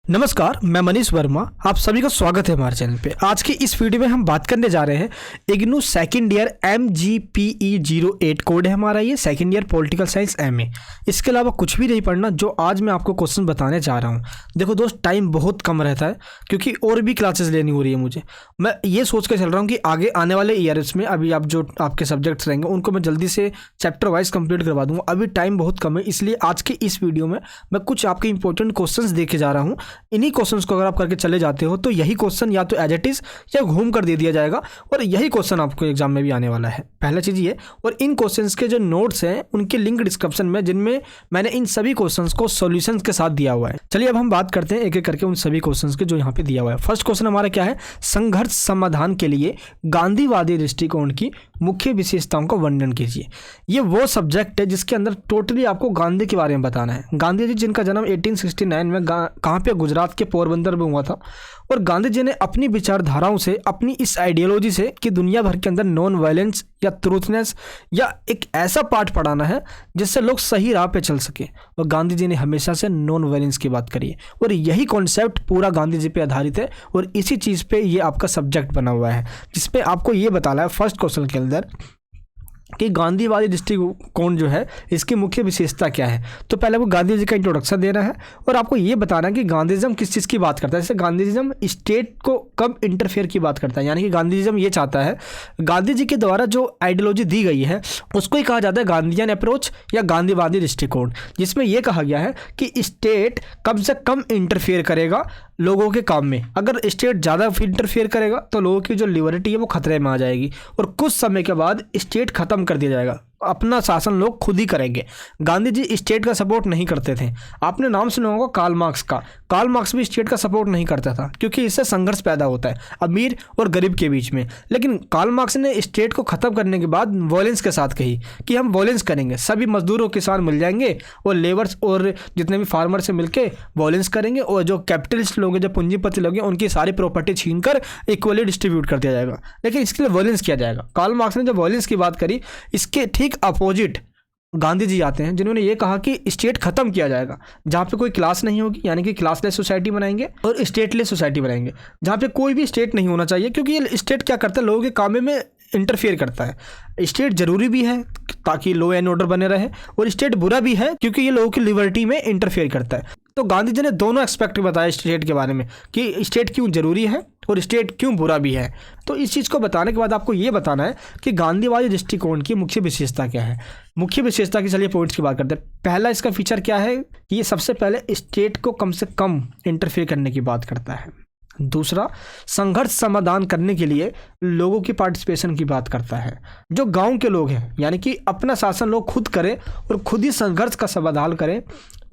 नमस्कार, मैं मनीष वर्मा। आप सभी का स्वागत है हमारे चैनल पे। आज की इस वीडियो में हम बात करने जा रहे हैं IGNOU second year MGPE08 code है हमारा, ये second year political science MA। इसके अलावा कुछ भी नहीं पढ़ना, जो आज मैं आपको क्वेश्चन बताने जा रहा हूँ। देखो दोस्त, टाइम बहुत कम रहता है क्योंकि और भी क्लासेस लेनी हो रही है मुझे। मैं ये सोच कर चल रहा हूँ कि आगे आने वाले ईयर्स में अभी आप जो आपके सब्जेक्ट्स रहेंगे उनको मैं जल्दी से चैप्टर वाइज कंप्लीट करवा दूँगा। अभी टाइम बहुत कम है, इसलिए आज की इस वीडियो में मैं कुछ आपके इंपॉर्टेंट क्वेश्चंस देके जा रहा हूँ। इन्हीं क्वेश्चंस को अगर आप करके चले जाते हो तो यही क्वेश्चन या तो एज इट इज या घूम कर दे दिया जाएगा, और यही क्वेश्चन आपको एग्जाम में भी आने वाला है। पहला चीज़ ये, और इन क्वेश्चंस के जो नोट्स हैं उनके लिंक डिस्क्रिप्शन में, जिनमें मैंने इन सभी क्वेश्चंस को सॉल्यूशंस के साथ दिया हुआ है। चलिए अब हम बात करते हैं एक एक करके उन सभी क्वेश्चंस के जो यहाँ पे दिया हुआ है। फर्स्ट क्वेश्चन हमारा क्या है, संघर्ष समाधान के लिए गांधीवादी दृष्टिकोण की मुख्य विशेषताओं का वर्णन कीजिए। ये वो सब्जेक्ट है जिसके अंदर टोटली आपको गांधी के बारे में बताना है। गांधी जी जिनका जन्म 1869 में कहाँ पे, गुजरात के पोरबंदर में हुआ था, और गांधी जी ने अपनी विचारधाराओं से, अपनी इस आइडियोलॉजी से कि दुनिया भर के अंदर नॉन वायलेंस या ट्रूथनेस या एक ऐसा पाठ पढ़ाना है जिससे लोग सही राह पे चल सके, और गांधी जी ने हमेशा से नॉन वायलेंस की बात करी है, और यही कॉन्सेप्ट पूरा गांधी जी पे आधारित है, और इसी चीज़ पे ये आपका सब्जेक्ट बना हुआ है, जिसपे आपको ये बताना है फर्स्ट क्वेश्चन के अंदर कि गांधीवादी दृष्टिकोण जो है इसकी मुख्य विशेषता क्या है। तो पहले आपको गांधी जी का इंट्रोडक्शन देना है और आपको ये बताना है कि गांधीज़म किस चीज़ की बात करता है। जैसे गांधीज़म स्टेट को कब इंटरफेयर की बात करता है, यानी कि गांधीज़म ये चाहता है, गांधी जी के द्वारा जो आइडियोलॉजी दी गई है उसको ही कहा जाता है गांधीयन अप्रोच या गांधीवादी दृष्टिकोण, जिसमें यह कहा गया है कि स्टेट कम से कम इंटरफेयर करेगा लोगों के काम में। अगर स्टेट ज़्यादा इंटरफेयर करेगा तो लोगों की जो लिबर्टी है वो खतरे में आ जाएगी, और कुछ समय के बाद स्टेट खत्म कर दिया जाएगा, अपना शासन लोग खुद ही करेंगे। गांधी जी स्टेट का सपोर्ट नहीं करते थे। आपने नाम सुना होगा कार्ल मार्क्स का। कार्ल मार्क्स भी स्टेट का सपोर्ट नहीं करता था क्योंकि इससे संघर्ष पैदा होता है अमीर और गरीब के बीच में। लेकिन कार्ल मार्क्स ने स्टेट को खत्म करने के बाद वॉयलेंस के साथ कही कि हम वॉयलेंस करेंगे, सभी मजदूरों किसान मिल जाएंगे और लेबर्स और जितने भी फार्मर से मिलकर वॉयलेंस करेंगे, और जो कैपिटलिस्ट लोग हैं, जो पूंजीपति लोग हैं, उनकी सारी प्रॉपर्टी छीन कर इक्वली डिस्ट्रीब्यूट कर दिया जाएगा, लेकिन इसके लिए वॉयलेंस किया जाएगा। कार्ल मार्क्स ने जब वॉयलेंस की बात करी, इसके ठीक अपोजिट गांधी जी आते हैं जिन्होंने ये कहा कि स्टेट खत्म किया जाएगा, जहाँ पे कोई क्लास नहीं होगी, यानी कि क्लासलेस सोसाइटी बनाएंगे, और स्टेटलेस सोसाइटी बनाएंगे जहाँ पे कोई भी स्टेट नहीं होना चाहिए, क्योंकि ये स्टेट क्या करता है, लोगों के काम में इंटरफेयर करता है। स्टेट जरूरी भी है ताकि लॉ एंड ऑर्डर बने रहे, और स्टेट बुरा भी है क्योंकि ये लोगों की लिबर्टी में इंटरफेयर करता है। तो गांधी जी ने दोनों एक्सपेक्ट बताया स्टेट के बारे में कि स्टेट क्यों जरूरी है और स्टेट क्यों बुरा भी है। तो इस चीज़ को बताने के बाद आपको ये बताना है कि गांधीवादी दृष्टिकोण की मुख्य विशेषता क्या है। मुख्य विशेषता की चलिए पॉइंट्स की बात करते हैं। पहला इसका फीचर क्या है कि ये सबसे पहले स्टेट को कम से कम इंटरफेयर करने की बात करता है। दूसरा, संघर्ष समाधान करने के लिए लोगों की पार्टिसिपेशन की बात करता है। जो गांव के लोग हैं, यानी कि अपना शासन लोग खुद करें और खुद ही संघर्ष का समाधान करें,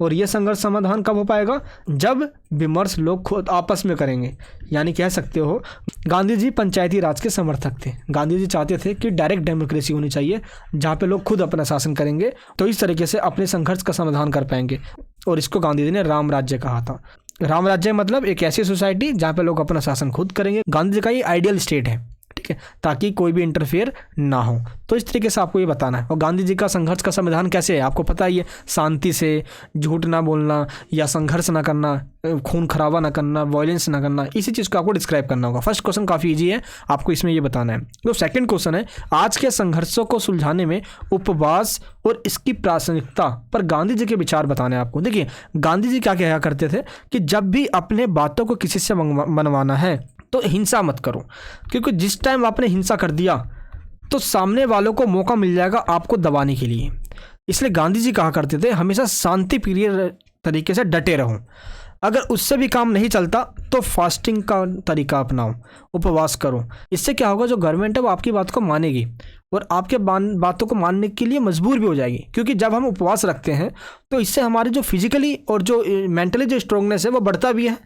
और यह संघर्ष समाधान कब हो पाएगा, जब विमर्श लोग खुद आपस में करेंगे। यानी कह सकते हो गांधी जी पंचायती राज के समर्थक थे। गांधी जी चाहते थे कि डायरेक्ट डेमोक्रेसी होनी चाहिए जहाँ पे लोग खुद अपना शासन करेंगे, तो इस तरीके से अपने संघर्ष का समाधान कर पाएंगे, और इसको गांधी जी ने राम राज्य कहा था। राम राज्य मतलब एक ऐसी सोसाइटी जहाँ पे लोग अपना शासन खुद करेंगे। गांधी जी का ये आइडियल स्टेट है, ठीक है, ताकि कोई भी इंटरफेयर ना हो। तो इस तरीके से आपको ये बताना है। और गांधी जी का संघर्ष का समाधान कैसे है आपको पता ही है, शांति से, झूठ ना बोलना या संघर्ष ना करना, खून खराबा ना करना, वायलेंस ना करना, इसी चीज़ को आपको डिस्क्राइब करना होगा। फर्स्ट क्वेश्चन काफ़ी ईजी है, आपको इसमें ये बताना है। तो सेकंड क्वेश्चन है, आज के संघर्षों को सुलझाने में उपवास और इसकी प्रासंगिकता पर गांधी जी के विचार बताने हैं आपको। देखिए गांधी जी क्या कहा करते थे कि जब भी अपने बातों को किसी से मनवाना है तो हिंसा मत करो, क्योंकि जिस टाइम आपने हिंसा कर दिया तो सामने वालों को मौका मिल जाएगा आपको दबाने के लिए। इसलिए गांधी जी कहा करते थे हमेशा शांति प्रिय तरीके से डटे रहो। अगर उससे भी काम नहीं चलता तो फास्टिंग का तरीका अपनाओ, उपवास करो। इससे क्या होगा, जो गवर्नमेंट है वो आपकी बात को मानेगी और आपके बातों को मानने के लिए मजबूर भी हो जाएगी, क्योंकि जब हम उपवास रखते हैं तो इससे हमारी जो फिजिकली और जो मेंटली जो स्ट्रांगनेस है वो बढ़ता भी है,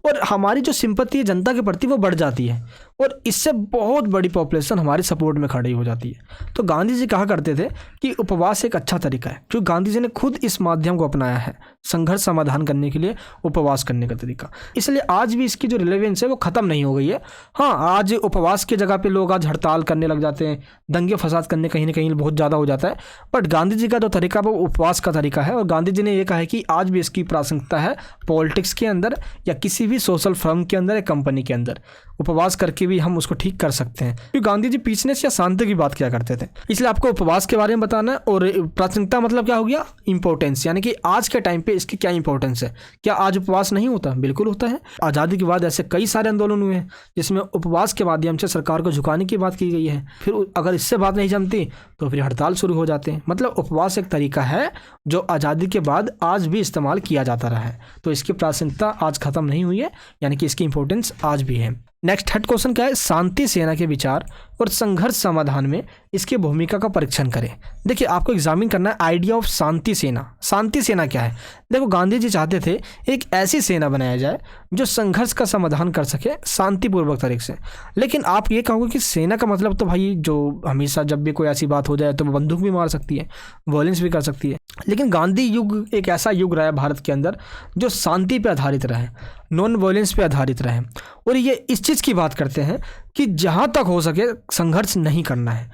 और हमारी जो सिंपैथी है जनता के प्रति वो बढ़ जाती है, और इससे बहुत बड़ी पॉपुलेशन हमारे सपोर्ट में खड़ी हो जाती है। तो गांधी जी कहा करते थे कि उपवास एक अच्छा तरीका है, क्योंकि गांधी जी ने खुद इस माध्यम को अपनाया है संघर्ष समाधान करने के लिए, उपवास करने का तरीका। इसलिए आज भी इसकी जो रिलेवेंस है वो खत्म नहीं हो गई है। हाँ, आज उपवास की जगह पे लोग आज हड़ताल करने लग जाते हैं, दंगे दंगे फसाद करने कहीं ना कहीं बहुत ज़्यादा हो जाता है। बट गांधी जी का जो तरीका वो उपवास का तरीका है, और गांधी जी ने ये कहा है कि आज भी इसकी प्रासंगिकता है पॉलिटिक्स के अंदर या किसी भी सोशल फर्म के अंदर या कंपनी के अंदर। उपवास करके भी हम उसको ठीक कर सकते हैं, क्योंकि गांधी जी पीसनेस या शांति की बात किया करते थे। इसलिए आपको उपवास के बारे में बताना है। और प्रासंगिकता मतलब क्या हो गया, इंपॉर्टेंस, यानी कि आज के टाइम पे इसकी क्या इंपॉर्टेंस है। क्या आज उपवास नहीं होता? बिल्कुल होता है। आज़ादी के बाद ऐसे कई सारे आंदोलन हुए हैं जिसमें उपवास के माध्यम से सरकार को झुकाने की बात की गई है। फिर अगर इससे बात नहीं जमती तो फिर हड़ताल शुरू हो जाते हैं। मतलब उपवास एक तरीका है जो आज़ादी के बाद आज भी इस्तेमाल किया जाता रहा है। तो इसकी प्रासंगिकता आज खत्म नहीं हुई है, यानी कि इसकी इंपॉर्टेंस आज भी है। नेक्स्ट थर्ड क्वेश्चन क्या है, शांति सेना के विचार और संघर्ष समाधान में इसकी भूमिका का परीक्षण करें। देखिए आपको एग्जामिन करना है आइडिया ऑफ शांति सेना। शांति सेना क्या है? देखो गांधी जी चाहते थे एक ऐसी सेना बनाया जाए जो संघर्ष का समाधान कर सके शांतिपूर्वक तरीके से। लेकिन आप ये कहोगे कि सेना का मतलब तो भाई जो हमेशा जब भी कोई ऐसी बात हो जाए तो वो बंदूक भी मार सकती है, वॉयलेंस भी कर सकती है। लेकिन गांधी युग एक ऐसा युग रहा है भारत के अंदर जो शांति पे आधारित रहा है, नॉन वॉयलेंस पे आधारित रहा है। और ये इस चीज़ की बात करते हैं कि जहाँ तक हो सके संघर्ष नहीं करना है।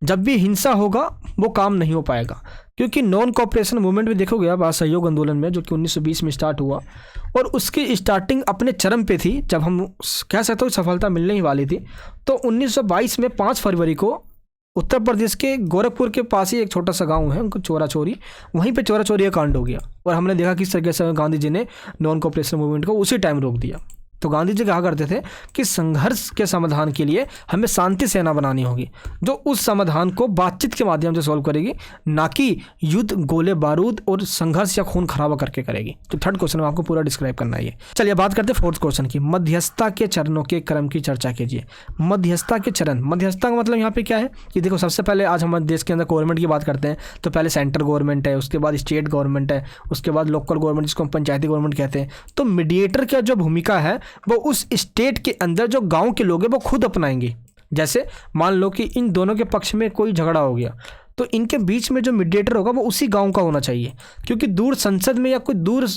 जब भी हिंसा होगा वो काम नहीं हो पाएगा, क्योंकि नॉन कोऑपरेशन मूवमेंट भी देखोगे आप असहयोग आंदोलन में, जो कि 1920 में स्टार्ट हुआ और उसकी स्टार्टिंग अपने चरम पे थी, जब हम कह सकते हो सफलता मिलने ही वाली थी। तो 1922 में 5 फरवरी को उत्तर प्रदेश के गोरखपुर के पास ही एक छोटा सा गांव है उनको चोरा चोरी, वहीं पे चोरा चोरी का कांड हो गया। और हमने देखा किस तरीके से गांधी जी ने नॉन कोऑपरेशन मूवमेंट को उसी टाइम रोक दिया। तो गांधी जी कहा करते थे कि संघर्ष के समाधान के लिए हमें शांति सेना बनानी होगी, जो उस समाधान को बातचीत के माध्यम से सॉल्व करेगी, ना कि युद्ध, गोले बारूद और संघर्ष या खून खराबा करके करेगी। तो थर्ड क्वेश्चन में आपको पूरा डिस्क्राइब करना है ये। चलिए बात करते हैं फोर्थ क्वेश्चन की, मध्यस्थता के चरणों के क्रम की चर्चा कीजिए। मध्यस्थता के चरण, मध्यस्थता का मतलब यहाँ पे क्या है कि देखो सबसे पहले आज हमारे देश के अंदर गवर्नमेंट की बात करते हैं तो पहले सेंट्रल गवर्नमेंट है, उसके बाद स्टेट गवर्नमेंट है, उसके बाद लोकल गवर्नमेंट जिसको हम पंचायती गवर्नमेंट कहते हैं। तो मीडिएटर का जो भूमिका है वो उस स्टेट के अंदर जो गांव के लोग हैं वो खुद अपनाएंगे। जैसे मान लो कि इन दोनों के पक्ष में कोई झगड़ा हो गया तो इनके बीच में जो मीडिएटर होगा वो उसी गांव का होना चाहिए, क्योंकि दूर संसद में या कोई दूर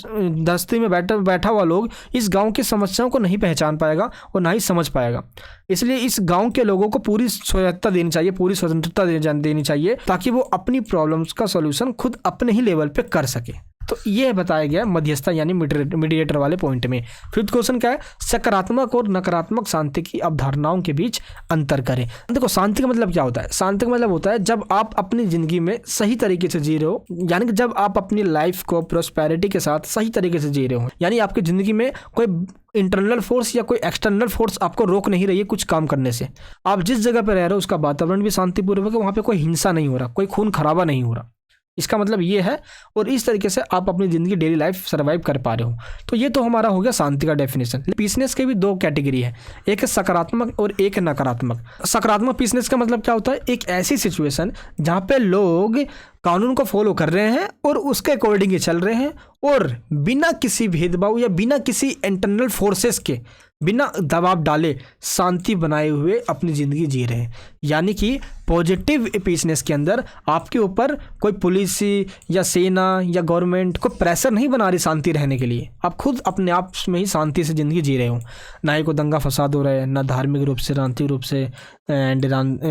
दस्ती में बैठा हुआ लोग इस गांव की समस्याओं को नहीं पहचान पाएगा और ना ही समझ पाएगा। इसलिए इस गांव के लोगों को पूरी स्वायत्तता देनी चाहिए, पूरी स्वतंत्रता देनी चाहिए, ताकि वो अपनी प्रॉब्लम्स का सॉल्यूशन खुद अपने ही लेवल पे कर सके। तो ये बताया गया मध्यस्थता यानी मीडिएटर वाले पॉइंट में। फिफ्थ क्वेश्चन क्या है, सकारात्मक और नकारात्मक शांति की अवधारणाओं के बीच अंतर करें। देखो शांति का मतलब क्या होता है? शांति का मतलब होता है जब आप अपनी जिंदगी में सही तरीके से जी रहे हो, यानी कि जब आप अपनी लाइफ को प्रोस्पेरिटी के साथ सही तरीके से जी रहे हो, यानी आपकी जिंदगी में कोई इंटरनल फोर्स या कोई एक्सटर्नल फोर्स आपको रोक नहीं रही है कुछ काम करने से। आप जिस जगह पर रह रहे हो उसका वातावरण भी शांतिपूर्वक है, वहाँ पे कोई हिंसा नहीं हो रहा, कोई खून खराबा नहीं हो रहा। इसका मतलब ये है, और इस तरीके से आप अपनी ज़िंदगी डेली लाइफ सर्वाइव कर पा रहे हो। तो ये तो हमारा हो गया शांति का डेफिनेशन। पीसनेस के भी 2 कैटेगरी है, एक है सकारात्मक और एक है नकारात्मक। सकारात्मक पीसनेस का मतलब क्या होता है? एक ऐसी सिचुएशन जहाँ पे लोग कानून को फॉलो कर रहे हैं और उसके अकॉर्डिंग ही चल रहे हैं, और बिना किसी भेदभाव या बिना किसी इंटरनल फोर्सेस के, बिना दबाव डाले शांति बनाए हुए अपनी ज़िंदगी जी रहे हैं। यानी कि पॉजिटिव पीसनेस के अंदर आपके ऊपर कोई पुलिस या सेना या गवर्नमेंट कोई प्रेशर नहीं बना रही शांति रहने के लिए। आप खुद अपने आप में ही शांति से ज़िंदगी जी रहे हो, ना ही कोई दंगा फसाद हो रहा है, ना धार्मिक रूप से, राजनीतिक रूप से,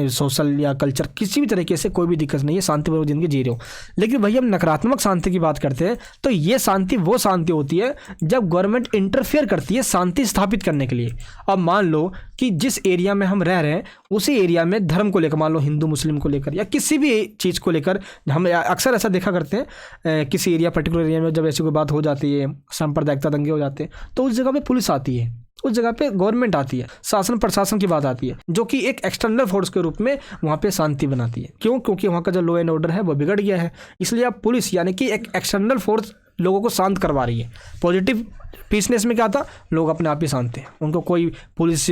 सोशल या कल्चर, किसी भी तरीके से कोई भी दिक्कत नहीं है, शांतिपूर्वक ज़िंदगी जी रहे हो। लेकिन वही हम नकारात्मक शांति की बात करते हैं तो ये शांति वो शांति होती है जब गवर्नमेंट इंटरफेयर करती है शांति स्थापित करने के लिए। अब मान लो कि जिस एरिया में हम रह रहे हैं उसी एरिया में धर्म को लेकर, मान लो हिंदू मुस्लिम को लेकर या किसी भी चीज़ को लेकर, हम अक्सर ऐसा देखा करते हैं किसी एरिया पर्टिकुलर एरिया में जब ऐसी कोई बात हो जाती है, सांप्रदायिकता दंगे हो जाते हैं, तो उस जगह पे पुलिस आती है, उस जगह पे गवर्नमेंट आती है, शासन प्रशासन की बात आती है, जो कि एक एक्सटर्नल फोर्स के रूप में वहाँ पे शांति बनाती है। क्यों? क्योंकि वहाँ का जो लॉ एंड ऑर्डर है वो बिगड़ गया है। इसलिए अब पुलिस यानी कि एक एक्सटर्नल फोर्स लोगों को शांत करवा रही है। पॉजिटिव पीसनेस में क्या था? लोग अपने आप ही शांत थे, उनको कोई पुलिस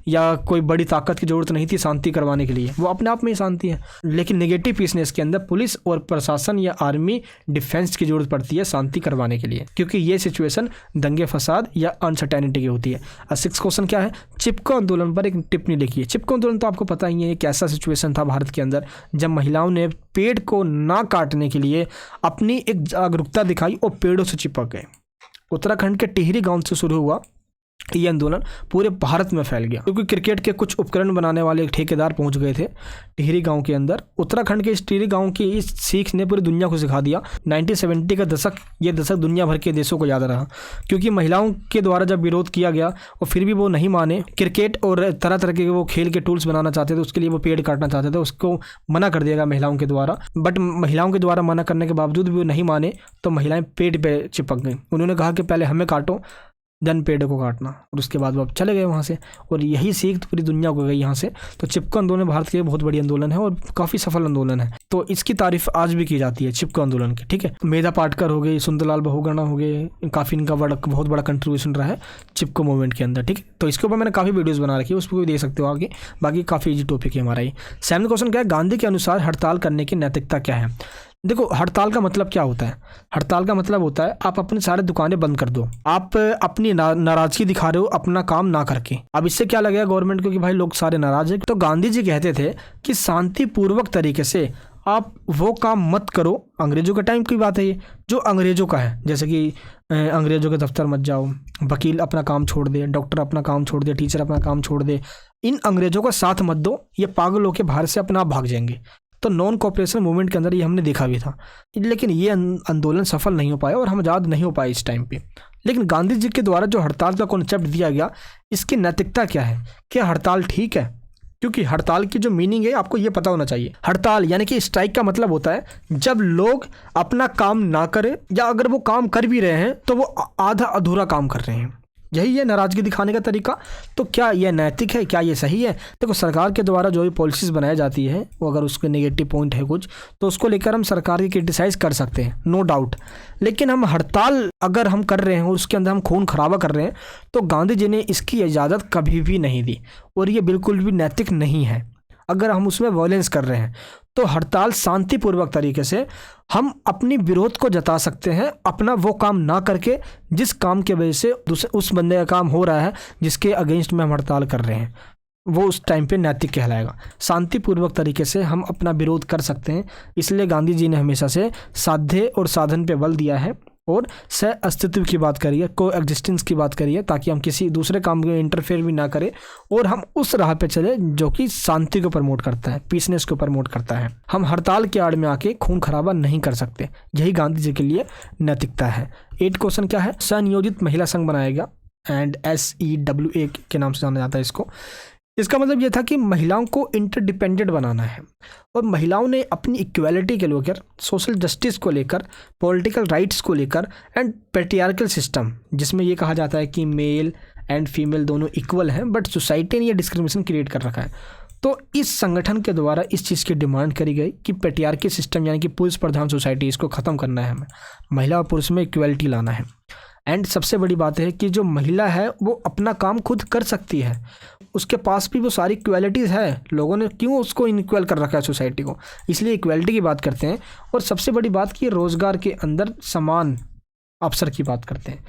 या कोई बड़ी ताकत की जरूरत नहीं थी शांति करवाने के लिए, वो अपने आप में ही शांति है। लेकिन नेगेटिव पीसनेस के अंदर पुलिस और प्रशासन या आर्मी डिफेंस की जरूरत पड़ती है शांति करवाने के लिए, क्योंकि ये सिचुएशन दंगे फसाद या अनसर्टेनिटी की होती है। और 6th क्वेश्चन क्या है, चिपको आंदोलन पर एक टिप्पणी लिखिए। चिपको आंदोलन तो आपको पता ही है, एक ऐसा सिचुएशन था भारत के अंदर जब महिलाओं ने पेड़ को ना काटने के लिए अपनी एक जागरूकता दिखाई और पेड़ों से चिपक गए। उत्तराखंड के टिहरी गांव से शुरू हुआ ये आंदोलन पूरे भारत में फैल गया, क्योंकि क्रिकेट के कुछ उपकरण बनाने वाले ठेकेदार पहुंच गए थे टिहरी गांव के अंदर। उत्तराखंड के इस टिहरी गांव की इस सीख ने पूरी दुनिया को सिखा दिया। 1970 का दशक, ये दशक दुनिया भर के देशों को याद रहा, क्योंकि महिलाओं के द्वारा जब विरोध किया गया और फिर भी वो नहीं माने। क्रिकेट और तरह तरह के वो खेल के टूल्स बनाना चाहते थे, उसके लिए वो पेड़ काटना चाहते थे, उसको मना कर दिया गया महिलाओं के द्वारा। बट महिलाओं के द्वारा मना करने के बावजूद भी वो नहीं माने, तो महिलाएं पेड़ पे चिपक गई। उन्होंने कहा कि पहले हमें काटो, देन पेड़ को काटना, और उसके बाद वो अब चले गए वहाँ से। और यही सीख पूरी दुनिया को गई यहाँ से। तो चिपको आंदोलन भारत के बहुत बड़ी आंदोलन है और काफ़ी सफल आंदोलन है। तो इसकी तारीफ आज भी की जाती है चिपको आंदोलन की, ठीक है। मेधा पाटकर हो गई, सुंदरलाल बहुगुणा हो गए, काफ़ी इनका बहुत बड़ा कंट्रीब्यूशन रहा है चिपको मूवमेंट के अंदर, ठीक है। तो इसके ऊपर मैंने काफ़ी वीडियोज़ बना रखी है, उसको भी देख सकते हो आगे। बाकी काफ़ी ईजी टॉपिक है हमारा ये। 7वां क्वेश्चन क्या है, गांधी के अनुसार हड़ताल करने की नैतिकता क्या है। देखो, हड़ताल का मतलब क्या होता है। हड़ताल का मतलब होता है आप अपने सारे दुकानें बंद कर दो, आप अपनी नाराजगी दिखा रहे हो अपना काम ना करके। अब इससे क्या लगेगा गवर्नमेंट को कि भाई लोग सारे नाराज हैं। तो गांधी जी कहते थे कि शांतिपूर्वक तरीके से आप वो काम मत करो। अंग्रेजों के टाइम की बात है ये, जो अंग्रेजों का है, जैसे कि अंग्रेजों के दफ्तर मत जाओ, वकील अपना काम छोड़ दे, डॉक्टर अपना काम छोड़ दे, टीचर अपना काम छोड़ दे। इन अंग्रेजों का साथ मत दो, ये पागल होकर भारत से अपना आप भाग जाएंगे। तो नॉन कॉपरेशन मूवमेंट के अंदर ये हमने देखा भी था, लेकिन ये आंदोलन सफल नहीं हो पाया और हम आज़ाद नहीं हो पाए इस टाइम पे। लेकिन गांधी जी के द्वारा जो हड़ताल का कॉन्सेप्ट दिया गया, इसकी नैतिकता क्या है, क्या हड़ताल ठीक है। क्योंकि हड़ताल की जो मीनिंग है आपको ये पता होना चाहिए। हड़ताल यानी कि स्ट्राइक का मतलब होता है जब लोग अपना काम ना करें, या अगर वो काम कर भी रहे हैं तो वो आधा अधूरा काम कर रहे हैं। यही है नाराजगी दिखाने का तरीका। तो क्या यह नैतिक है, क्या ये सही है। देखो, सरकार के द्वारा जो भी पॉलिसीज़ बनाई जाती है, वो अगर उसके नेगेटिव पॉइंट है कुछ, तो उसको लेकर हम सरकार की क्रिटिसाइज़ कर सकते हैं, नो डाउट। लेकिन हम हड़ताल अगर हम कर रहे हैं और उसके अंदर हम खून खराबा कर रहे हैं, तो गांधी जी ने इसकी इजाज़त कभी भी नहीं दी और ये बिल्कुल भी नैतिक नहीं है। अगर हम उसमें वायलेंस कर रहे हैं, तो हड़ताल शांतिपूर्वक तरीके से हम अपनी विरोध को जता सकते हैं, अपना वो काम ना करके जिस काम के वजह से उस बंदे का काम हो रहा है, जिसके अगेंस्ट में हम हड़ताल कर रहे हैं, वो उस टाइम पे नैतिक कहलाएगा। शांतिपूर्वक तरीके से हम अपना विरोध कर सकते हैं। इसलिए गांधी जी ने हमेशा से साध्य और साधन पे बल दिया है और सह अस्तित्व की बात करिए, को एग्जिस्टेंस की बात करिए, ताकि हम किसी दूसरे काम में इंटरफेयर भी ना करें और हम उस राह पे चले जो कि शांति को प्रमोट करता है, पीसनेस को प्रमोट करता है। हम हड़ताल के आड़ में आके खून खराबा नहीं कर सकते। यही गांधी जी के लिए नैतिकता है। 8 क्वेश्चन क्या है, स्वनियोजित महिला संघ बनाया गया, एंड SEWA के नाम से जाना जाता है इसको। इसका मतलब ये था कि महिलाओं को इंटरडिपेंडेंट बनाना है और महिलाओं ने अपनी इक्वालिटी के लेकर, सोशल जस्टिस को लेकर, पॉलिटिकल राइट्स को लेकर एंड पैट्रियार्कल सिस्टम, जिसमें ये कहा जाता है कि मेल एंड फीमेल दोनों इक्वल हैं, बट सोसाइटी ने ये डिस्क्रिमिनेशन क्रिएट कर रखा है। तो इस संगठन के द्वारा इस चीज़ की डिमांड करी गई कि पैट्रियार्की सिस्टम यानी कि पुरुष प्रधान सोसाइटी, इसको ख़त्म करना है, हमें महिला और पुरुष में इक्वलिटी लाना है। एंड सबसे बड़ी बात है कि जो महिला है वो अपना काम खुद कर सकती है, उसके पास भी वो सारी इक्वालिटीज़ है। लोगों ने क्यों उसको इनइक्वल कर रखा है सोसाइटी को, इसलिए इक्वालिटी की बात करते हैं। और सबसे बड़ी बात कि रोज़गार के अंदर समान अवसर की बात करते हैं।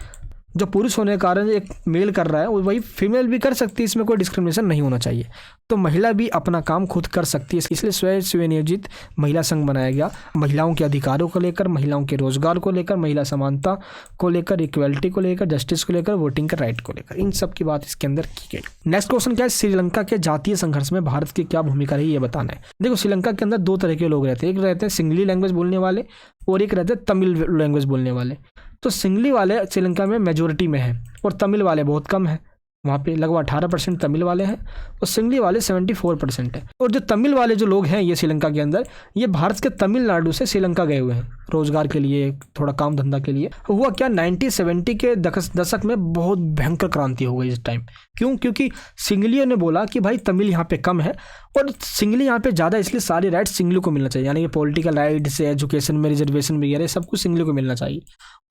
जो पुरुष होने के कारण एक मेल कर रहा है वही फीमेल भी कर सकती है, इसमें कोई डिस्क्रिमिनेशन नहीं होना चाहिए। तो महिला भी अपना काम खुद कर सकती है, इसलिए स्वनियोजित महिला संघ बनाया गया। महिलाओं के अधिकारों को लेकर, महिलाओं के रोजगार को लेकर, महिला समानता को लेकर, इक्वलिटी को लेकर, जस्टिस को लेकर, वोटिंग के राइट को लेकर, इन सब की बात इसके अंदर की गई। नेक्स्ट क्वेश्चन क्या है, श्रीलंका के जातीय संघर्ष में भारत की क्या भूमिका रही, ये बताना है। देखो, श्रीलंका के अंदर 2 तरह के लोग रहते हैं, एक रहते हैं सिंगली लैंग्वेज बोलने वाले और एक रहते हैं तमिल लैंग्वेज बोलने वाले। तो सिंगली वाले श्रीलंका में मेजोरिटी में है और तमिल वाले बहुत कम है। वहाँ पे लगभग 18% तमिल वाले हैं और सिंगली वाले 74% है। और जो तमिल वाले जो लोग हैं ये श्रीलंका के अंदर, ये भारत के तमिलनाडु से श्रीलंका गए हुए हैं रोजगार के लिए, थोड़ा काम धंधा के लिए। हुआ क्या, 1970 के दशक में बहुत भयंकर क्रांति हो गई इस टाइम। क्यों? क्योंकि सिंगलियों ने बोला कि भाई तमिल यहाँ पे कम है और सिंगली यहाँ पे ज़्यादा, इसलिए सारे राइट्स सिंगली को मिलना चाहिए। यानी कि पॉलिटिकल राइट्स, एजुकेशन में रिजर्वेशन वगैरह सब कुछ सिंगली को मिलना चाहिए।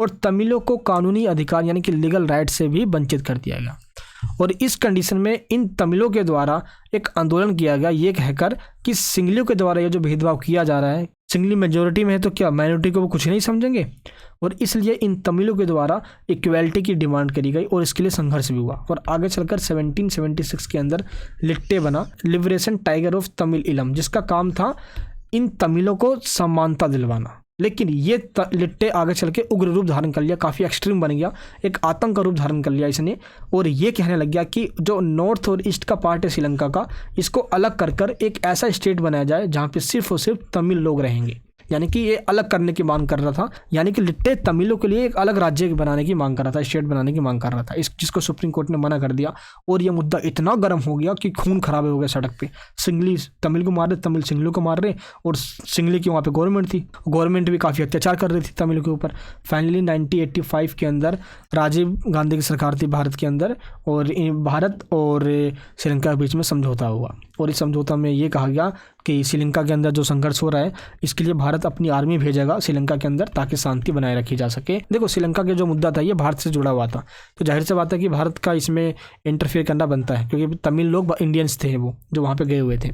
और तमिलों को कानूनी अधिकार यानी कि लीगल राइट से भी वंचित कर दिया गया। और इस कंडीशन में इन तमिलों के द्वारा एक आंदोलन किया गया ये कहकर कि सिंगलियों के द्वारा ये जो भेदभाव किया जा रहा है, सिंगली मेजोरिटी में है तो क्या माइनॉरिटी को वो कुछ नहीं समझेंगे। और इसलिए इन तमिलों के द्वारा इक्वालिटी की डिमांड करी गई और इसके लिए संघर्ष भी हुआ। और आगे चलकर 1776 के अंदर लिट्टे बना, लिबरेशन टाइगर ऑफ तमिल इलम, जिसका काम था इन तमिलों को समानता दिलवाना। लेकिन ये लिट्टे आगे चल के उग्र रूप धारण कर लिया, काफ़ी एक्सट्रीम बन गया, एक आतंक का रूप धारण कर लिया इसने। और ये कहने लग गया कि जो नॉर्थ और ईस्ट का पार्ट है श्रीलंका का, इसको अलग कर कर एक ऐसा स्टेट बनाया जाए जहाँ पे सिर्फ और सिर्फ तमिल लोग रहेंगे। यानी कि ये अलग करने की मांग कर रहा था, यानी कि लिट्टे तमिलों के लिए एक अलग राज्य बनाने की मांग कर रहा था, स्टेट बनाने की मांग कर रहा था, इस जिसको सुप्रीम कोर्ट ने मना कर दिया। और ये मुद्दा इतना गर्म हो गया कि खून खराबे हो गए सड़क पे। सिंगली तमिल को मार रहे, तमिल सिंगली को मार रहे, और सिंगली की वहाँ पे गवर्नमेंट थी, गवर्नमेंट भी काफ़ी अत्याचार कर रही थी तमिल के ऊपर। फाइनली 1985 के अंदर राजीव गांधी की सरकार थी भारत के अंदर, और भारत और श्रीलंका के बीच में समझौता हुआ। और इस समझौता में ये कहा गया कि श्रीलंका के अंदर जो संघर्ष हो रहा है, इसके लिए भारत अपनी आर्मी भेजेगा श्रीलंका के अंदर, ताकि शांति बनाए रखी जा सके। देखो, श्रीलंका के जो मुद्दा था ये भारत से जुड़ा हुआ था, तो जाहिर सी बात है कि भारत का इसमें इंटरफेयर करना बनता है, क्योंकि तमिल लोग इंडियंस थे वो जो वहाँ पे गए हुए थे।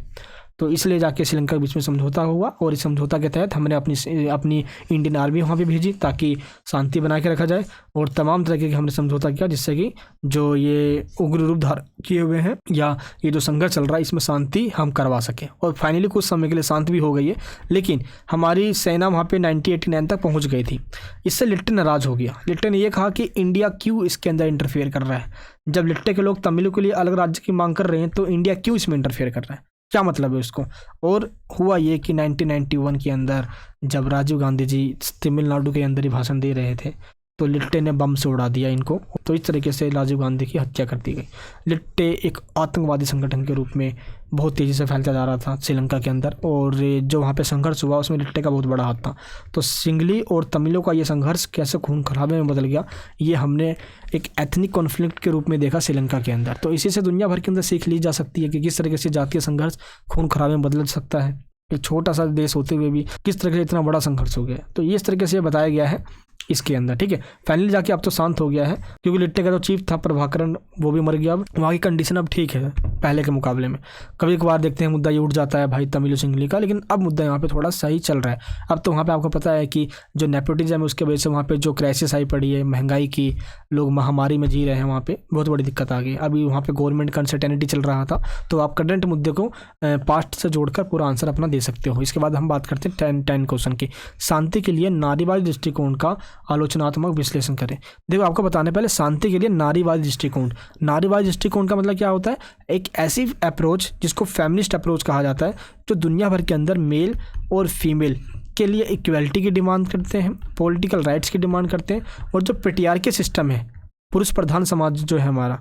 तो इसलिए जाके श्रीलंका के बीच में समझौता हुआ, और इस समझौता के तहत हमने अपनी इंडियन आर्मी वहाँ पे भेजी ताकि शांति बना के रखा जाए। और तमाम तरीके के हमने समझौता किया जिससे कि जो ये उग्र रूप धारण किए हुए हैं या ये जो संघर्ष चल रहा है इसमें शांति हम करवा सकें। और फाइनली कुछ समय के लिए शांति भी हो गई है, लेकिन हमारी सेना वहाँ पे 1989 तक पहुँच गई थी। इससे लिट्टे नाराज़ हो गया। लिट्टे ने यह कहा कि इंडिया क्यों इसके अंदर इंटरफेयर कर रहा है। जब लिट्टे के लोग तमिलों के लिए अलग राज्य की मांग कर रहे हैं तो इंडिया क्यों इसमें इंटरफेयर कर रहा है, क्या मतलब है उसको। और हुआ ये कि 1991 के अंदर जब राजीव गांधी जी तमिलनाडु के अंदर ही भाषण दे रहे थे तो लिट्टे ने बम से उड़ा दिया इनको। तो इस तरीके से राजीव गांधी की हत्या कर दी गई। लिट्टे एक आतंकवादी संगठन के रूप में बहुत तेज़ी से फैलता जा रहा था श्रीलंका के अंदर, और जो वहाँ पे संघर्ष हुआ उसमें लिट्टे का बहुत बड़ा हाथ था। तो सिंगली और तमिलों का ये संघर्ष कैसे खून खराबे में बदल गया, ये हमने एक एथनिक कॉन्फ्लिक्ट के रूप में देखा श्रीलंका के अंदर। तो इसी से दुनिया भर के अंदर सीख ली जा सकती है कि किस तरीके से जातीय संघर्ष खून खराबे में बदल सकता है। एक छोटा सा देश होते हुए भी किस तरह से इतना बड़ा संघर्ष हो गया। तो ये इस तरीके से बताया गया है इसके अंदर, ठीक है। फाइनली जाके अब तो शांत हो गया है, क्योंकि लिट्टे का जो चीफ था प्रभाकरन वो भी मर गया। अब वहाँ की कंडीशन अब ठीक है पहले के मुकाबले में। कभी कभार देखते हैं मुद्दा ये उठ जाता है भाई तमिल सिंगली का, लेकिन अब मुद्दा यहाँ पे थोड़ा सही चल रहा है। अब तो वहाँ पे आपको पता है कि जो नेपोटिज्म है उसके वजह से वहाँ पे जो क्राइसिस आई पड़ी है, महंगाई की, लोग महामारी में जी रहे हैं, वहाँ पे बहुत बड़ी दिक्कत आ गई। अभी वहाँ पे गवर्नमेंट का अनसर्टेनिटी चल रहा था। तो आप करंट मुद्दे को पास्ट से जोड़कर पूरा आंसर अपना दे सकते हो। इसके बाद हम बात करते हैं 10 क्वेश्चन की। शांति के लिए नारीवादी दृष्टिकोण का आलोचनात्मक विश्लेषण करें। देखो, आपको बताने पहले शांति के लिए नारीवादी दृष्टिकोण। नारीवादी दृष्टिकोण का मतलब क्या होता है, एक ऐसी अप्रोच जिसको फेमिनिस्ट अप्रोच कहा जाता है, जो दुनिया भर के अंदर मेल और फीमेल के लिए इक्वलिटी की डिमांड करते हैं, पॉलिटिकल राइट्स की डिमांड करते हैं, और जो पेट्रियार्की सिस्टम है, पुरुष प्रधान समाज जो है हमारा,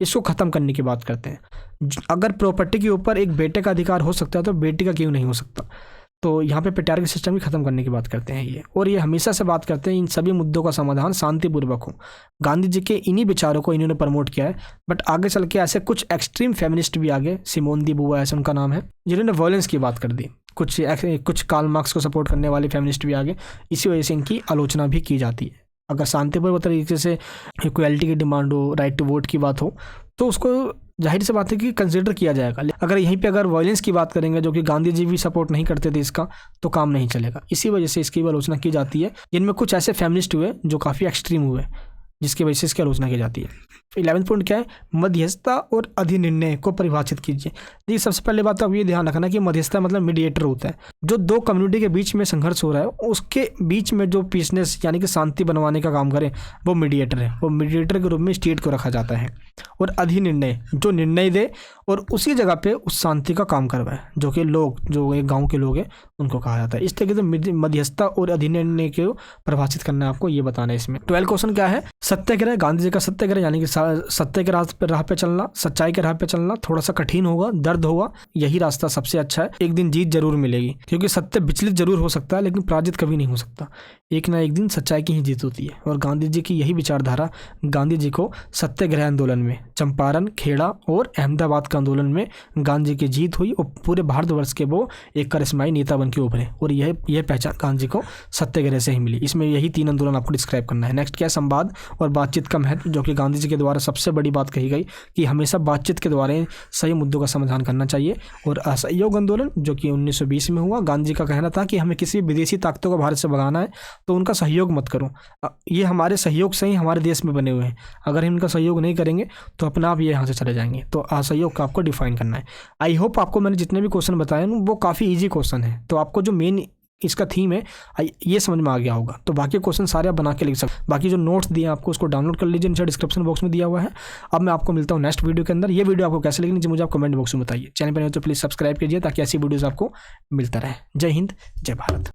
इसको ख़त्म करने की बात करते हैं। अगर प्रॉपर्टी के ऊपर एक बेटे का अधिकार हो सकता है तो बेटी का क्यों नहीं हो सकता। तो यहाँ पे पेट्रियार्की सिस्टम की ख़त्म करने की बात करते हैं ये। और ये हमेशा से बात करते हैं इन सभी मुद्दों का समाधान शांतिपूर्वक हो। गांधी जी के इन्हीं विचारों को इन्होंने प्रमोट किया है। बट आगे चल के ऐसे कुछ एक्सट्रीम फेमिनिस्ट भी आगे, सिमोन दी बुआ ऐसे उनका नाम है, जिन्होंने वॉयलेंस की बात कर दी। कुछ कार्ल मार्क्स को सपोर्ट करने वाले फेमिनिस्ट भी आगे, इसी वजह से इनकी आलोचना भी की जाती है। अगर शांतिपूर्वक तरीके से इक्वलिटी की डिमांड हो, राइट टू वोट की बात हो, तो उसको जाहिर सी बात है कि कंसिडर किया जाएगा। अगर यहीं पे अगर वायलेंस की बात करेंगे, जो कि गांधी जी भी सपोर्ट नहीं करते थे इसका, तो काम नहीं चलेगा। इसी वजह से इसकी आलोचना की जाती है। जिनमें कुछ ऐसे फेमिनिस्ट हुए जो काफ़ी एक्सट्रीम हुए, जिसकी वजह से इसकी आलोचना की जाती है। 11वां पॉइंट क्या है, मध्यस्थता और अधिनिर्णय को परिभाषित कीजिए। देखिए, सबसे पहले बात तो आप ये ध्यान रखना कि मध्यस्थता मतलब मीडिएटर होता है। जो दो कम्युनिटी के बीच में संघर्ष हो रहा है उसके बीच में जो पीसनेस यानी कि शांति बनवाने का काम करे, वो मीडिएटर है। वो मीडिएटर के रूप में स्टेट को रखा जाता है। और अधिनिर्णय जो निर्णय दे और उसी जगह पे उस शांति का काम करवाए, जो कि लोग, जो एक गाँव के लोग हैं, उनको कहा जाता है। इस तरीके से मध्यस्थता और अधिनिर्णय को परिभाषित करना है आपको, ये बताना है इसमें। 12 क्वेश्चन क्या है, सत्याग्रह। गांधी जी का सत्याग्रह यानी कि सत्य के राह पे चलना, सच्चाई के राह पे चलना थोड़ा सा कठिन होगा, दर्द होगा, यही रास्ता सबसे अच्छा है। एक दिन जीत जरूर मिलेगी, क्योंकि सत्य विचलित जरूर हो सकता है लेकिन पराजित कभी नहीं हो सकता। एक ना एक दिन सच्चाई की ही जीत होती है। और गांधी जी की यही विचारधारा गांधी जी को सत्याग्रह आंदोलन में, चंपारण, खेड़ा और अहमदाबाद का आंदोलन में गांधी जी की जीत हुई और पूरे भारतवर्ष के वो एक करिश्माई नेता बन के उभरे। और यह पहचान गांधी जी को सत्याग्रह से ही मिली। इसमें यही 3 आंदोलन आपको डिस्क्राइब करना है। नेक्स्ट क्या है, संवाद और बातचीत का महत्व, जो कि गांधी जी के द्वारा सबसे बड़ी बात कही गई कि हमेशा बातचीत के द्वारा सही मुद्दों का समाधान करना चाहिए। और असहयोग आंदोलन, जो कि 1920 में हुआ। गांधी जी का कहना था कि हमें किसी विदेशी ताकतों को भारत से भगाना है तो उनका सहयोग मत करो, ये हमारे सहयोग से ही हमारे देश में बने हुए हैं, अगर हम इनका सहयोग नहीं करेंगे तो अपना आप ये यहाँ से चले जाएंगे। तो असहयोग का आपको डिफाइन करना है। आई होप आपको मैंने जितने भी क्वेश्चन बताए वो काफ़ी ईजी क्वेश्चन है। तो आपको जो मेन इसका थीम है, ये समझ में आ गया होगा। तो बाकी क्वेश्चन सारे आप बना के लिख सकते। बाकी जो नोट्स दिए आपको उसको डाउनलोड कर लीजिए, नीचे डिस्क्रिप्शन बॉक्स में दिया हुआ है। अब मैं आपको मिलता हूँ नेक्स्ट वीडियो के अंदर। ये वीडियो आपको कैसे लगी नीचे मुझे आप कमेंट बॉक्स में बताइए। चैनल पर नहीं हो तो प्लीज़ सब्सक्राइब कीजिए ताकि ऐसी वीडियोज़ आपको मिलता रहे। जय हिंद, जय भारत।